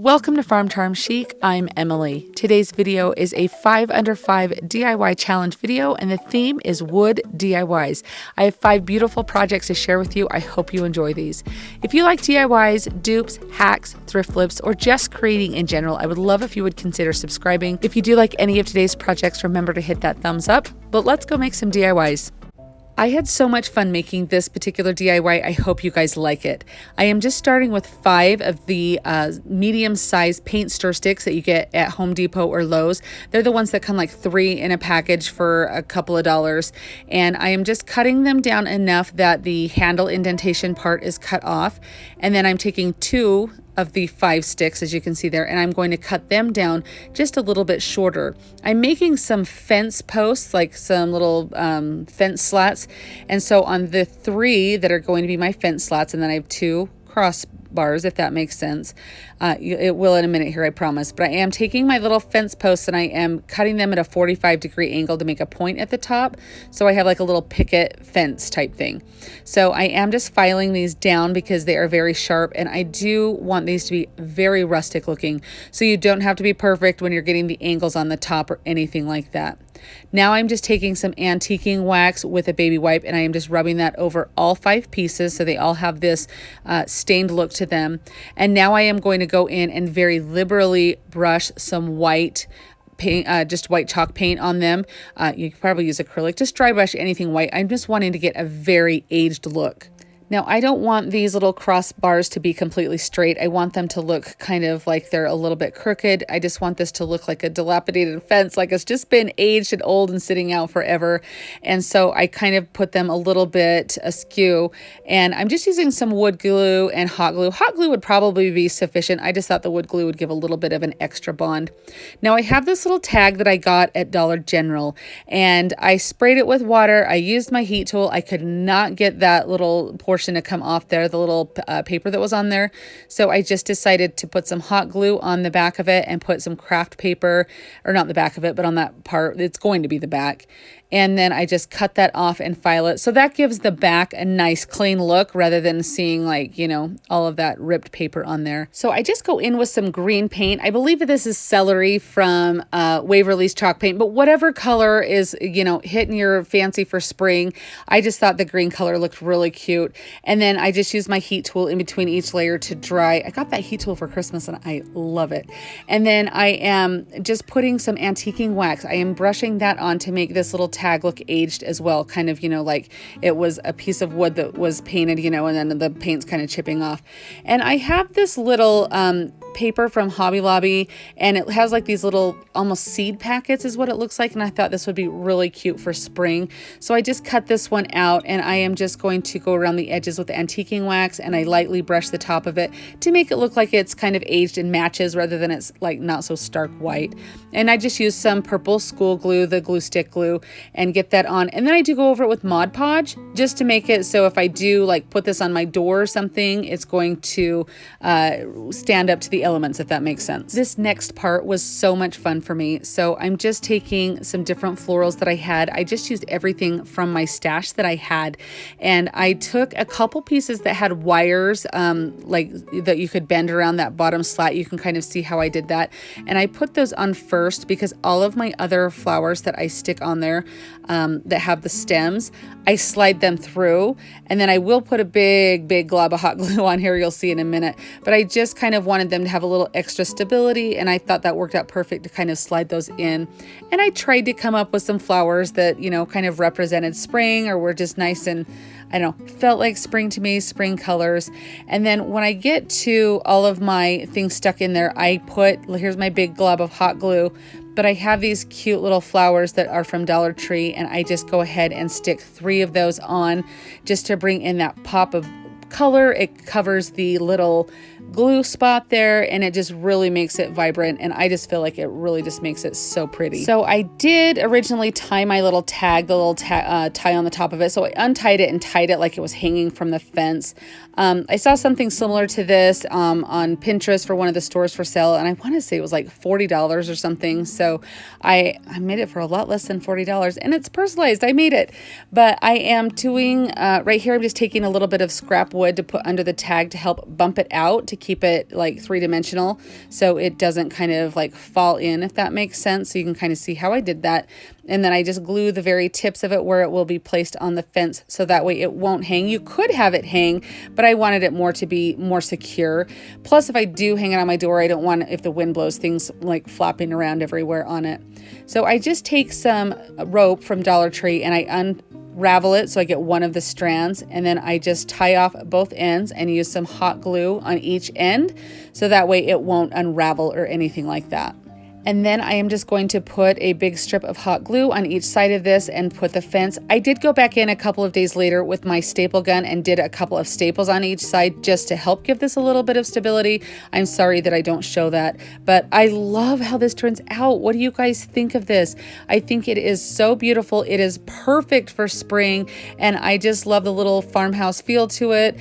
Welcome to Farm Charm Chic. I'm Emily. Today's video is a 5 under 5 DIY challenge video, and the theme is wood DIYs. I have 5 beautiful projects to share with you. I hope you enjoy these. If you like DIYs, dupes, hacks, thrift flips, or just creating in general, I would love if you would consider subscribing. If you do like any of today's projects, remember to hit that thumbs up. But let's go make some DIYs. I had so much fun making this particular DIY. I hope you guys like it. I am just starting with 5 of the medium-sized paint stir sticks that you get at Home Depot or Lowe's. They're the ones that come like 3 in a package for a couple of dollars. And I am just cutting them down enough that the handle indentation part is cut off. And then I'm taking 2 of the 5 sticks, as you can see there, and I'm going to cut them down just a little bit shorter. I'm making some fence posts, like some little fence slats, and so on the 3 that are going to be my fence slats, and then I have 2 crossbars, if that makes sense. It will in a minute here, I promise. But I am taking my little fence posts and I am cutting them at a 45-degree angle to make a point at the top. So I have like a little picket fence type thing. So I am just filing these down because they are very sharp, and I do want these to be very rustic looking. So you don't have to be perfect when you're getting the angles on the top or anything like that. Now I'm just taking some antiquing wax with a baby wipe, and I am just rubbing that over all 5 pieces so they all have this stained look to them. And now I am going to go in and very liberally brush some white paint, just white chalk paint on them. You could probably use acrylic, just dry brush anything white. I'm just wanting to get a very aged look. Now, I don't want these little crossbars to be completely straight. I want them to look kind of like they're a little bit crooked. I just want this to look like a dilapidated fence, like it's just been aged and old and sitting out forever. And so I kind of put them a little bit askew, and I'm just using some wood glue and hot glue. Hot glue would probably be sufficient. I just thought the wood glue would give a little bit of an extra bond. Now, I have this little tag that I got at Dollar General, and I sprayed it with water. I used my heat tool. I could not get that little portion to come off there, the little paper that was on there. So I just decided to put some hot glue on the back of it and put some craft paper, or not the back of it, but on that part, it's going to be the back. And then I just cut that off and file it. So that gives the back a nice clean look rather than seeing like, you know, all of that ripped paper on there. So I just go in with some green paint. I believe that this is celery from Waverly's chalk paint, but whatever color is, you know, hitting your fancy for spring. I just thought the green color looked really cute. And then I just use my heat tool in between each layer to dry. I got that heat tool for Christmas and I love it. And then I am just putting some antiquing wax. I am brushing that on to make this little tag look aged as well, kind of, you know, like it was a piece of wood that was painted, you know, and then the paint's kind of chipping off. And I have this little paper from Hobby Lobby, and it has like these little almost seed packets is what it looks like, and I thought this would be really cute for spring. So I just cut this one out, and I am just going to go around the edges with the antiquing wax, and I lightly brush the top of it to make it look like it's kind of aged and matches rather than it's like not so stark white. And I just use some purple school glue, the glue stick glue, and get that on. And then I do go over it with Mod Podge just to make it so if I do like put this on my door or something, it's going to stand up to the elements, if that makes sense. This next part was so much fun for me. So I'm just taking some different florals that I had. I just used everything from my stash that I had. And I took a couple pieces that had wires like that you could bend around that bottom slat. You can kind of see how I did that. And I put those on first because all of my other flowers that I stick on there that have the stems, I slide them through, and then I will put a big glob of hot glue on here. You'll see in a minute, but I just kind of wanted them to have a little extra stability, and I thought that worked out perfect to kind of slide those in. And I tried to come up with some flowers that, you know, kind of represented spring or were just nice and, I don't know, felt like spring to me, spring colors. And then when I get to all of my things stuck in there, I put, here's my big glob of hot glue, but I have these cute little flowers that are from Dollar Tree, and I just go ahead and stick 3 of those on just to bring in that pop of color. It covers the little glue spot there, and it just really makes it vibrant, and I just feel like it really just makes it so pretty. So I did originally tie my little tag, the little tie on the top of it, so I untied it and tied it like it was hanging from the fence. I saw something similar to this on Pinterest for one of the stores for sale, and I want to say it was like $40 or something. So I made it for a lot less than $40, and it's personalized. I made it, but I am doing right here, I'm just taking a little bit of scrap wood wood to put under the tag to help bump it out, to keep it like three-dimensional so it doesn't kind of like fall in, if that makes sense. So you can kind of see how I did that. And then I just glue the very tips of it where it will be placed on the fence, so that way it won't hang. You could have it hang, but I wanted it more to be more secure. Plus, if I do hang it on my door, I don't want, if the wind blows, things like flapping around everywhere on it. So I just take some rope from Dollar Tree and I unravel it so I get one of the strands, and then I just tie off both ends and use some hot glue on each end, so that way it won't unravel or anything like that. And then I am just going to put a big strip of hot glue on each side of this and put the fence. I did go back in a couple of days later with my staple gun and did a couple of staples on each side just to help give this a little bit of stability. I'm sorry that I don't show that, but I love how this turns out. What do you guys think of this? I think it is so beautiful. It is perfect for spring, and I just love the little farmhouse feel to it.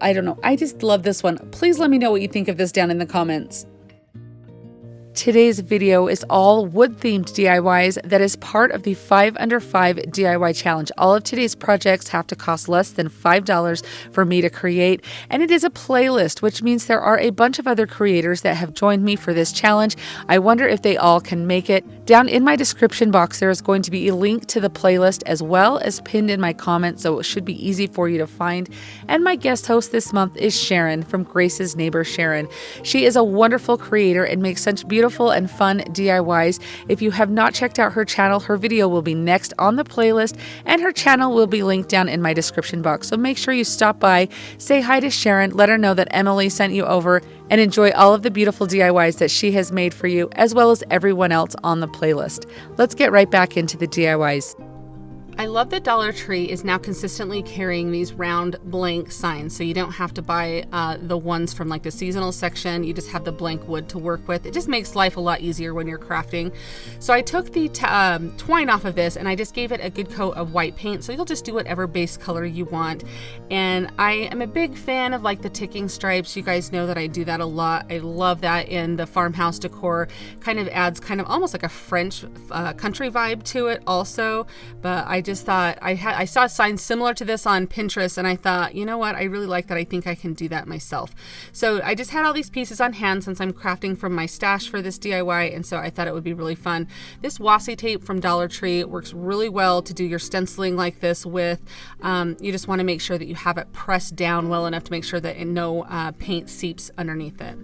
I don't know. I just love this one. Please let me know what you think of this down in the comments. Today's video is all wood-themed DIYs that is part of the 5 Under 5 DIY challenge. All of today's projects have to cost less than $5 for me to create, and it is a playlist, which means there are a bunch of other creators that have joined me for this challenge. I wonder if they all can make it. Down in my description box, there is going to be a link to the playlist as well as pinned in my comments, so it should be easy for you to find. And my guest host this month is Sharon from Grace's Neighbor Sharon. She is a wonderful creator and makes such beautiful and fun DIYs. If you have not checked out her channel, her video will be next on the playlist, and her channel will be linked down in my description box. So make sure you stop by, say hi to Sharon, let her know that Emily sent you over, and enjoy all of the beautiful DIYs that she has made for you, as well as everyone else on the playlist. Let's get right back into the DIYs. I love that Dollar Tree is now consistently carrying these round blank signs, so you don't have to buy the ones from like the seasonal section. You just have the blank wood to work with. It just makes life a lot easier when you're crafting. So I took the twine off of this and I just gave it a good coat of white paint, so you'll just do whatever base color you want. And I am a big fan of like the ticking stripes. You guys know that I do that a lot. I love that in the farmhouse decor. Kind of adds kind of almost like a French country vibe to it also. But I just thought I saw a sign similar to this on Pinterest, and I thought, you know what, I really like that. I think I can do that myself. So I just had all these pieces on hand since I'm crafting from my stash for this DIY, and so I thought it would be really fun. This washi tape from Dollar Tree works really well to do your stenciling like this with. You just want to make sure that you have it pressed down well enough to make sure that no paint seeps underneath it.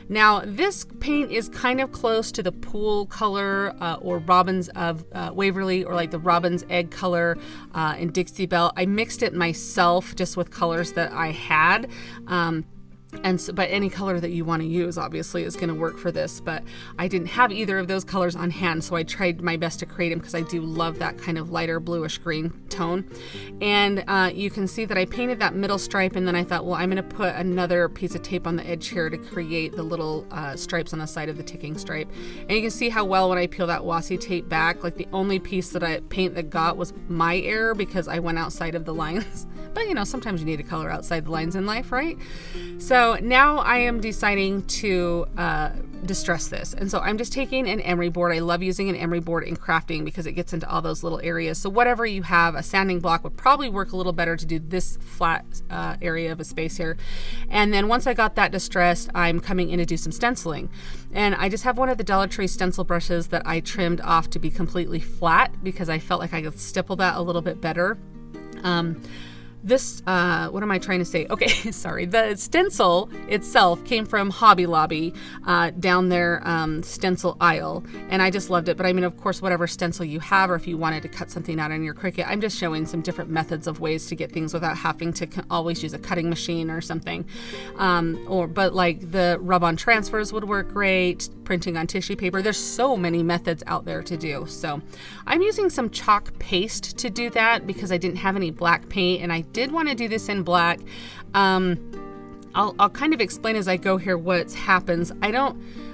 Now this paint is kind of close to the pool color or Robin's of Waverly, or like the Robin's egg color in Dixie Belle. I mixed it myself just with colors that I had. But any color that you want to use obviously is going to work for this, but I didn't have either of those colors on hand, so I tried my best to create them because I do love that kind of lighter bluish green tone. And you can see that I painted that middle stripe, and then I thought, well, I'm going to put another piece of tape on the edge here to create the little stripes on the side of the ticking stripe. And you can see how well when I peel that washi tape back, like the only piece that I paint that got was my error because I went outside of the lines. But you know, sometimes you need to color outside the lines in life, right? So now I am deciding to distress this. And so I'm just taking an emery board. I love using an emery board in crafting because it gets into all those little areas. So whatever you have, a sanding block would probably work a little better to do this flat area of a space here. And then once I got that distressed, I'm coming in to do some stenciling. And I just have one of the Dollar Tree stencil brushes that I trimmed off to be completely flat because I felt like I could stipple that a little bit better. This, what am I trying to say? Okay, sorry. The stencil itself came from Hobby Lobby down their stencil aisle, and I just loved it. But I mean, of course, whatever stencil you have, or if you wanted to cut something out on your Cricut, I'm just showing some different methods of ways to get things without having to always use a cutting machine or something. But like the rub-on transfers would work great, printing on tissue paper. There's so many methods out there to do. So I'm using some chalk paste to do that because I didn't have any black paint, and I did want to do this in black. I'll kind of explain as I go here what happens.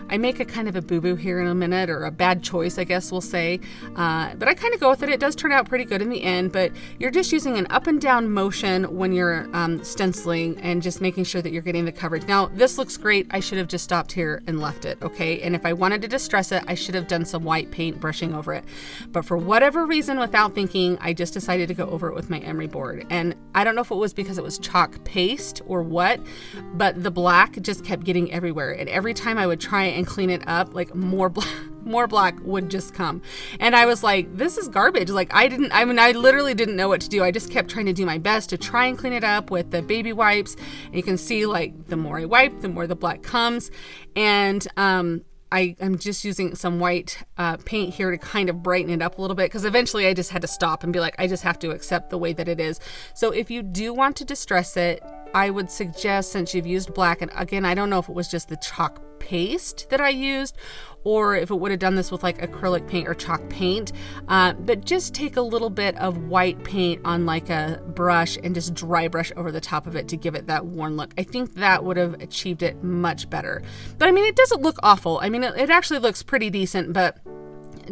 I make a kind of a boo-boo here in a minute, or a bad choice, I guess we'll say. But I kind of go with it. It does turn out pretty good in the end, but you're just using an up and down motion when you're stenciling and just making sure that you're getting the coverage. Now, this looks great. I should have just stopped here and left it, okay? And if I wanted to distress it, I should have done some white paint brushing over it. But for whatever reason, without thinking, I just decided to go over it with my emery board. And I don't know if it was because it was chalk paste or what, but the black just kept getting everywhere. And every time I would try and clean it up, like more black would just come. And I was like, this is garbage. Like I literally didn't know what to do. I just kept trying to do my best to try and clean it up with the baby wipes. And you can see like the more I wipe, the more the black comes. And, I'm just using some white paint here to kind of brighten it up a little bit, because eventually I just had to stop and be like, I just have to accept the way that it is. So if you do want to distress it, I would suggest, since you've used black, and again, I don't know if it was just the chalk paste that I used or if it would have done this with like acrylic paint or chalk paint, but just take a little bit of white paint on like a brush and just dry brush over the top of it to give it that worn look. I think that would have achieved it much better. But I mean, it doesn't look awful. I mean, it actually looks pretty decent, but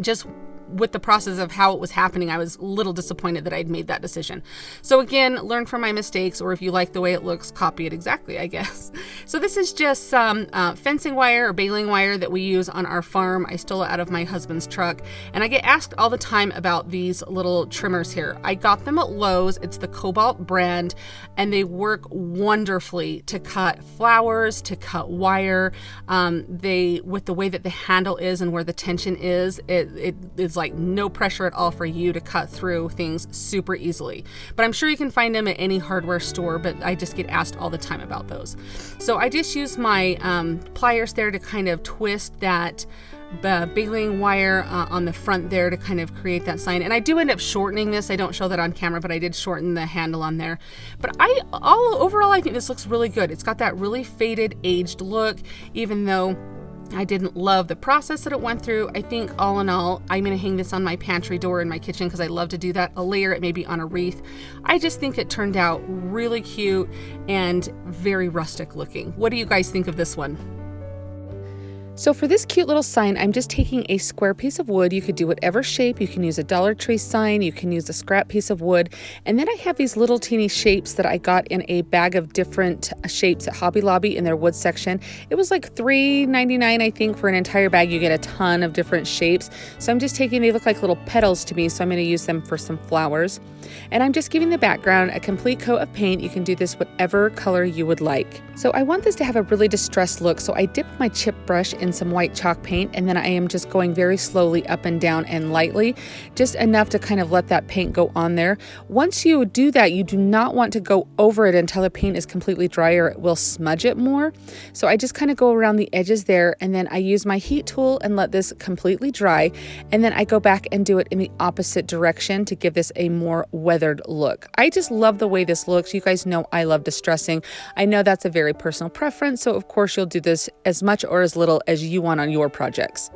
just with the process of how it was happening, I was a little disappointed that I'd made that decision. So again, learn from my mistakes, or if you like the way it looks, copy it exactly, I guess. So this is just some fencing wire or baling wire that we use on our farm. I stole it out of my husband's truck, and I get asked all the time about these little trimmers here. I got them at Lowe's. It's the Cobalt brand, and they work wonderfully to cut flowers, to cut wire. With the way that the handle is and where the tension is, it is like no pressure at all for you to cut through things super easily. But I'm sure you can find them at any hardware store, but I just get asked all the time about those. So I just use my pliers there to kind of twist that baling wire on the front there to kind of create that sign. And I do end up shortening this. I don't show that on camera, but I did shorten the handle on there. But overall, I think this looks really good. It's got that really faded, aged look, even though I didn't love the process that it went through. I think all in all, I'm going to hang this on my pantry door in my kitchen because I love to do that. I'll layer it maybe on a wreath. I just think it turned out really cute and very rustic looking. What do you guys think of this one? So for this cute little sign, I'm just taking a square piece of wood. You could do whatever shape. You can use a Dollar Tree sign. You can use a scrap piece of wood. And then I have these little teeny shapes that I got in a bag of different shapes at Hobby Lobby in their wood section. It was like $3.99, I think, for an entire bag. You get a ton of different shapes. So I'm just taking, they look like little petals to me, so I'm going to use them for some flowers. And I'm just giving the background a complete coat of paint. You can do this whatever color you would like. So I want this to have a really distressed look, so I dipped my chip brush in some white chalk paint, and then I am just going very slowly up and down and lightly, just enough to kind of let that paint go on there. Once you do that, you do not want to go over it until the paint is completely dry, or it will smudge it more. So I just kind of go around the edges there, and then I use my heat tool and let this completely dry, and then I go back and do it in the opposite direction to give this a more weathered look. I just love the way this looks. You guys know I love distressing. I know that's a very personal preference, so of course you'll do this as much or as little as you want on your projects.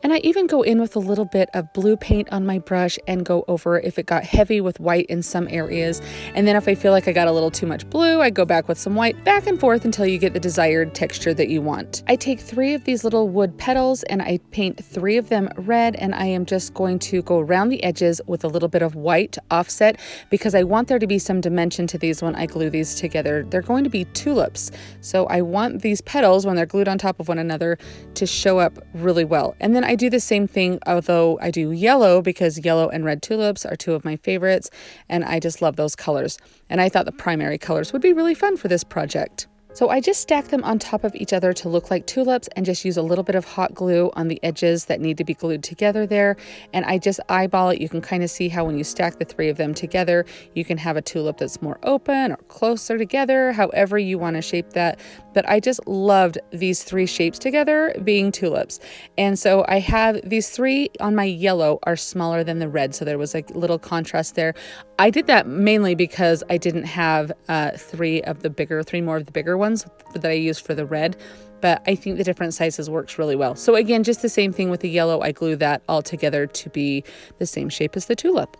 And I even go in with a little bit of blue paint on my brush and go over if it got heavy with white in some areas. And then if I feel like I got a little too much blue, I go back with some white, back and forth until you get the desired texture that you want. I take 3 of these little wood petals and I paint 3 of them red, and I am just going to go around the edges with a little bit of white offset because I want there to be some dimension to these when I glue these together. They're going to be tulips, so I want these petals, when they're glued on top of one another, to show up really well. And then I do the same thing, although I do yellow because yellow and red tulips are 2 of my favorites, and I just love those colors. And I thought the primary colors would be really fun for this project. So I just stack them on top of each other to look like tulips and just use a little bit of hot glue on the edges that need to be glued together there. And I just eyeball it. You can kind of see how when you stack the 3 of them together, you can have a tulip that's more open or closer together, however you want to shape that. But I just loved these 3 shapes together being tulips. And so I have these 3 on my yellow are smaller than the red. So there was a little contrast there. I did that mainly because I didn't have 3 more of the bigger ones that I used for the red, but I think the different sizes works really well. So again, just the same thing with the yellow. I glue that all together to be the same shape as the tulip.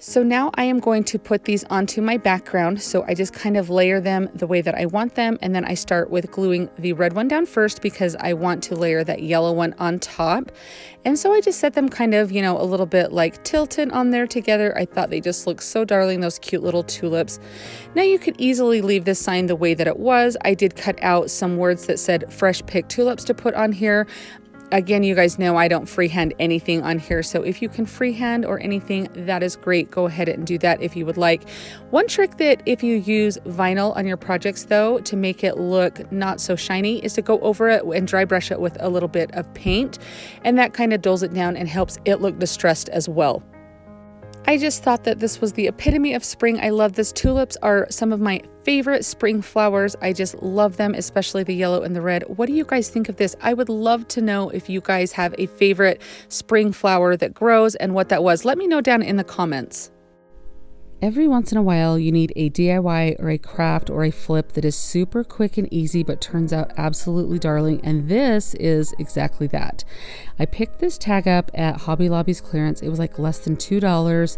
So now I am going to put these onto my background. So I just kind of layer them the way that I want them. And then I start with gluing the red one down first because I want to layer that yellow one on top. And so I just set them kind of, a little bit like tilted on there together. I thought they just looked so darling, those cute little tulips. Now you could easily leave this sign the way that it was. I did cut out some words that said fresh picked tulips to put on here. Again, you guys know I don't freehand anything on here, so if you can freehand or anything, that is great. Go ahead and do that if you would like. One trick that if you use vinyl on your projects though, to make it look not so shiny, is to go over it and dry brush it with a little bit of paint, and that kind of dulls it down and helps it look distressed as well. I just thought that this was the epitome of spring. I love this. Tulips are some of my favorite spring flowers. I just love them, especially the yellow and the red. What do you guys think of this? I would love to know if you guys have a favorite spring flower that grows and what that was. Let me know down in the comments. Every once in a while, you need a DIY or a craft or a flip that is super quick and easy, but turns out absolutely darling. And this is exactly that. I picked this tag up at Hobby Lobby's clearance. It was like less than $2.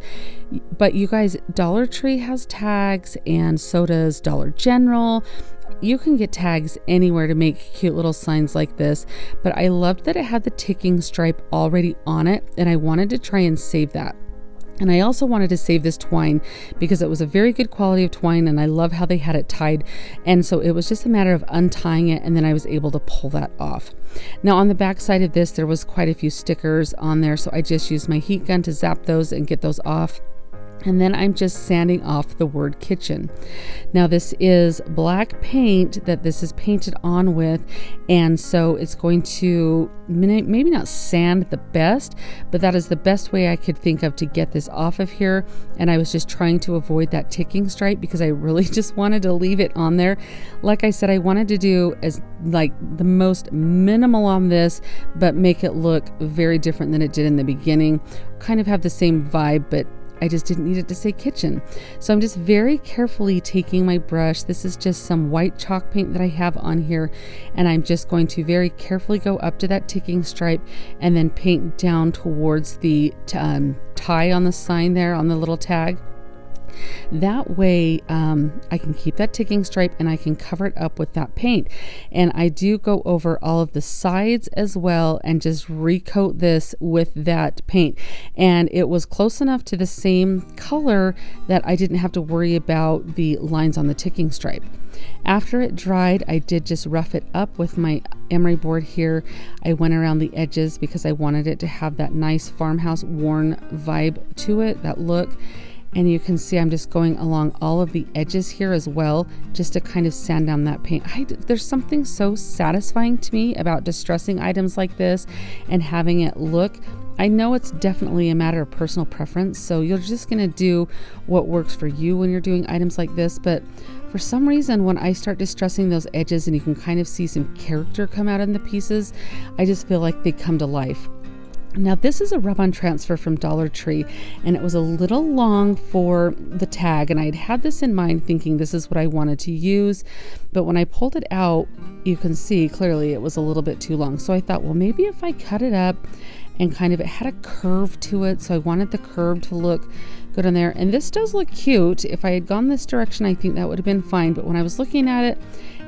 But you guys, Dollar Tree has tags, and so does Dollar General. You can get tags anywhere to make cute little signs like this, but I loved that it had the ticking stripe already on it, and I wanted to try and save that. And I also wanted to save this twine because it was a very good quality of twine, and I love how they had it tied. And so it was just a matter of untying it, and then I was able to pull that off. Now on the back side of this, there was quite a few stickers on there, so I just used my heat gun to zap those and get those off. And then I'm just sanding off the word kitchen. Now this is black paint that this is painted on with, and so it's going to maybe not sand the best, but that is the best way I could think of to get this off of here. And I was just trying to avoid that ticking stripe because I really just wanted to leave it on there. Like I said, I wanted to do as like the most minimal on this, but make it look very different than it did in the beginning. Kind of have the same vibe, but I just didn't need it to say kitchen. So I'm just very carefully taking my brush. This is just some white chalk paint that I have on here. And I'm just going to very carefully go up to that ticking stripe and then paint down towards the tie on the sign there on the little tag. That way I can keep that ticking stripe and I can cover it up with that paint. And I do go over all of the sides as well and just recoat this with that paint. And it was close enough to the same color that I didn't have to worry about the lines on the ticking stripe. After it dried, I did just rough it up with my emery board here. I went around the edges because I wanted it to have that nice farmhouse worn vibe to it, that look. And you can see I'm just going along all of the edges here as well, just to kind of sand down that paint. There's something so satisfying to me about distressing items like this and having it look. I know it's definitely a matter of personal preference, so you're just gonna do what works for you when you're doing items like this. But for some reason, when I start distressing those edges and you can kind of see some character come out in the pieces, I just feel like they come to life. Now this is a rub-on transfer from Dollar Tree, and it was a little long for the tag, and I'd had this in mind thinking this is what I wanted to use, but when I pulled it out, you can see clearly it was a little bit too long. So I thought, well, maybe if I cut it up and kind of, it had a curve to it, so I wanted the curve to look good on there. And this does look cute. If I had gone this direction, I think that would have been fine, but when I was looking at it,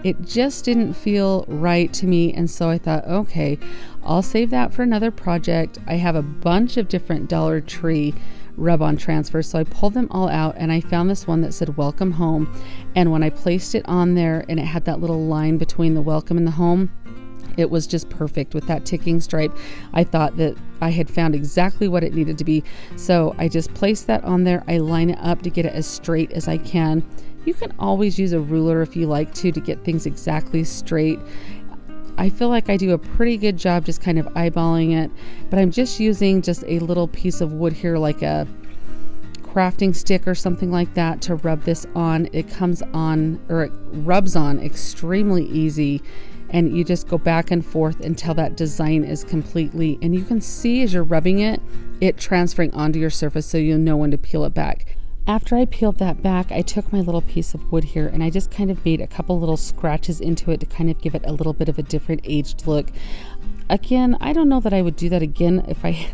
it just didn't feel right to me. And so I thought, okay, I'll save that for another project. I have a bunch of different Dollar Tree rub-on transfers, so I pulled them all out and I found this one that said welcome home. And when I placed it on there and it had that little line between the welcome and the home, it was just perfect with that ticking stripe. I thought that I had found exactly what it needed to be. So I just placed that on there. I line it up to get it as straight as I can. You can always use a ruler if you like to get things exactly straight. I feel like I do a pretty good job just kind of eyeballing it, but I'm just using just a little piece of wood here, like a crafting stick or something like that, to rub this on. It comes on, or it rubs on extremely easy, and you just go back and forth until that design is completely, and you can see as you're rubbing it, it transferring onto your surface, so you'll know when to peel it back. After I peeled that back, I took my little piece of wood here and I just kind of made a couple little scratches into it to kind of give it a little bit of a different aged look. Again, I don't know that I would do that again if I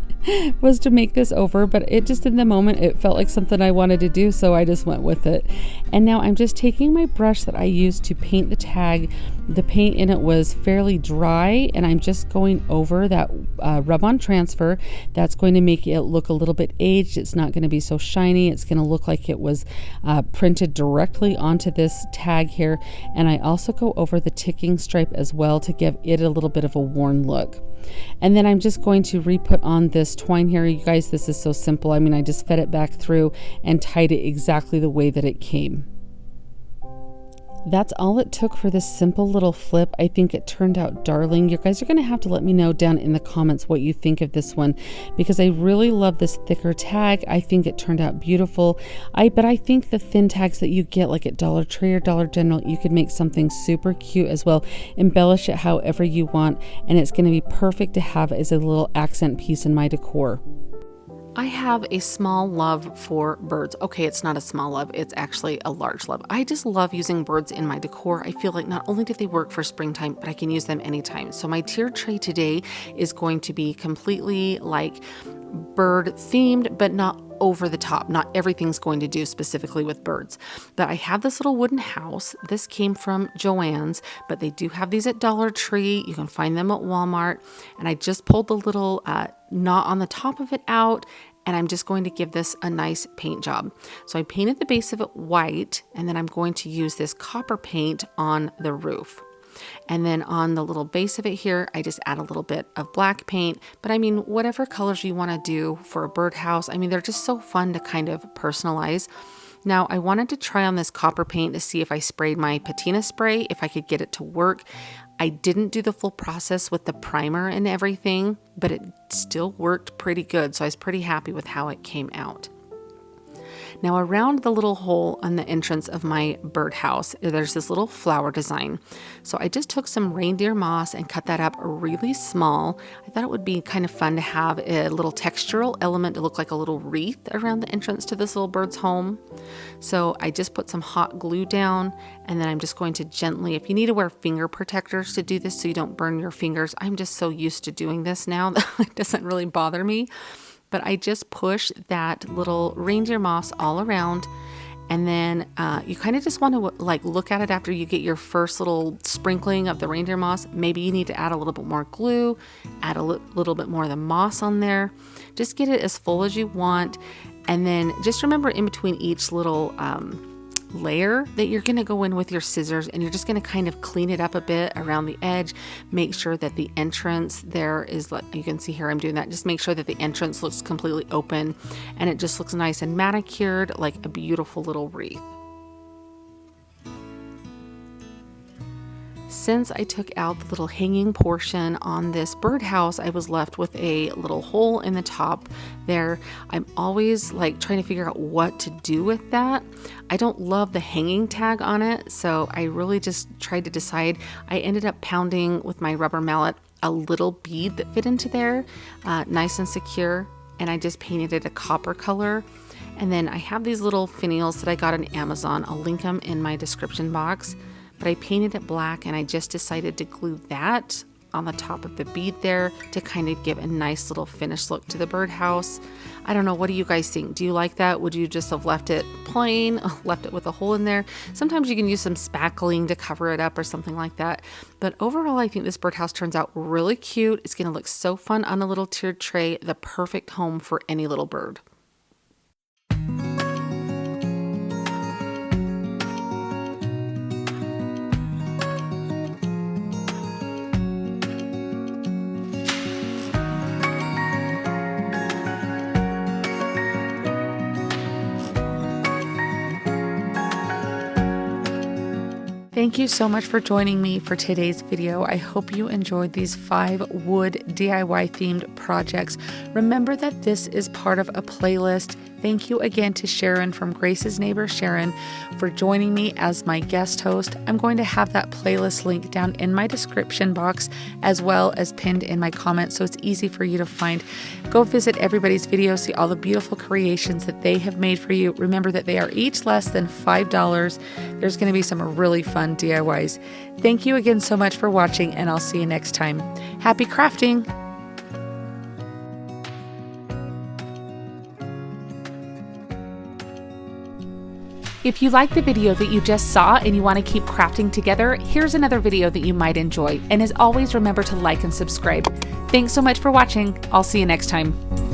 was to make this over, but it just, in the moment, it felt like something I wanted to do, so I just went with it. And now I'm just taking my brush that I used to paint the tag. The paint in it was fairly dry, and I'm just going over that rub-on transfer. That's going to make it look a little bit aged. It's not going to be so shiny. It's going to look like it was printed directly onto this tag here. And I also go over the ticking stripe as well to give it a little bit of a worn look. look. And then I'm just going to re-put on this twine here. You guys, this is so simple. I mean, I just fed it back through and tied it exactly the way that it came. That's all it took for this simple little flip. I think it turned out darling. You guys are going to have to let me know down in the comments what you think of this one, because I really love this thicker tag. I think it turned out beautiful. But I think the thin tags that you get like at Dollar Tree or Dollar General, you could make something super cute as well. Embellish it however you want, and it's going to be perfect to have as a little accent piece in my decor. I have a small love for birds. Okay, it's not a small love, it's actually a large love. I just love using birds in my decor. I feel like not only do they work for springtime, but I can use them anytime. So my tiered tray today is going to be completely like bird themed, but not over the top. Not everything's going to do specifically with birds. But I have this little wooden house. This came from Joann's, but they do have these at Dollar Tree. You can find them at Walmart. And I just pulled the little knot on the top of it out, and I'm just going to give this a nice paint job. So I painted the base of it white, and then I'm going to use this copper paint on the roof. And then on the little base of it here, I just add a little bit of black paint. But I mean, whatever colors you want to do for a birdhouse, I mean, they're just so fun to kind of personalize. Now, I wanted to try on this copper paint to see if I sprayed my patina spray, if I could get it to work. I didn't do the full process with the primer and everything, but it still worked pretty good. So I was pretty happy with how it came out. Now around the little hole on the entrance of my birdhouse, there's this little flower design. So I just took some reindeer moss and cut that up really small. I thought it would be kind of fun to have a little textural element to look like a little wreath around the entrance to this little bird's home. So I just put some hot glue down, and then I'm just going to gently, if you need to wear finger protectors to do this so you don't burn your fingers, I'm just so used to doing this now that it doesn't really bother me. But I just push that little reindeer moss all around, and then you kind of just want to like look at it after you get your first little sprinkling of the reindeer moss. Maybe you need to add a little bit more glue, add a little bit more of the moss on there. Just get it as full as you want, and then just remember in between each little layer that you're going to go in with your scissors, and you're just going to kind of clean it up a bit around the edge. Make sure that the entrance there is, like you can see here, I'm doing that. Just make sure that the entrance looks completely open and it just looks nice and manicured, like a beautiful little wreath. Since I took out the little hanging portion on this birdhouse, I was left with a little hole in the top there. I'm always like trying to figure out what to do with that. I don't love the hanging tag on it, so I really just tried to decide. I ended up pounding with my rubber mallet a little bead that fit into there, nice and secure, and I just painted it a copper color. And then I have these little finials that I got on Amazon. I'll link them in my description box. But I painted it black, and I just decided to glue that on the top of the bead there to kind of give a nice little finished look to the birdhouse. I don't know, what do you guys think? Do you like that? Would you just have left it plain, left it with a hole in there? Sometimes you can use some spackling to cover it up or something like that. But overall, I think this birdhouse turns out really cute. It's going to look so fun on a little tiered tray, the perfect home for any little bird. Thank you so much for joining me for today's video. I hope you enjoyed these 5 wood DIY themed projects. Remember that this is part of a playlist. Thank you again to Sharon from Grace's Neighbor Sharon for joining me as my guest host. I'm going to have that playlist link down in my description box as well as pinned in my comments, so it's easy for you to find. Go visit everybody's videos, see all the beautiful creations that they have made for you. Remember that they are each less than $5. There's going to be some really fun DIYs. Thank you again so much for watching, and I'll see you next time. Happy crafting! If you like the video that you just saw and you want to keep crafting together, here's another video that you might enjoy. And as always, remember to like and subscribe. Thanks so much for watching. I'll see you next time.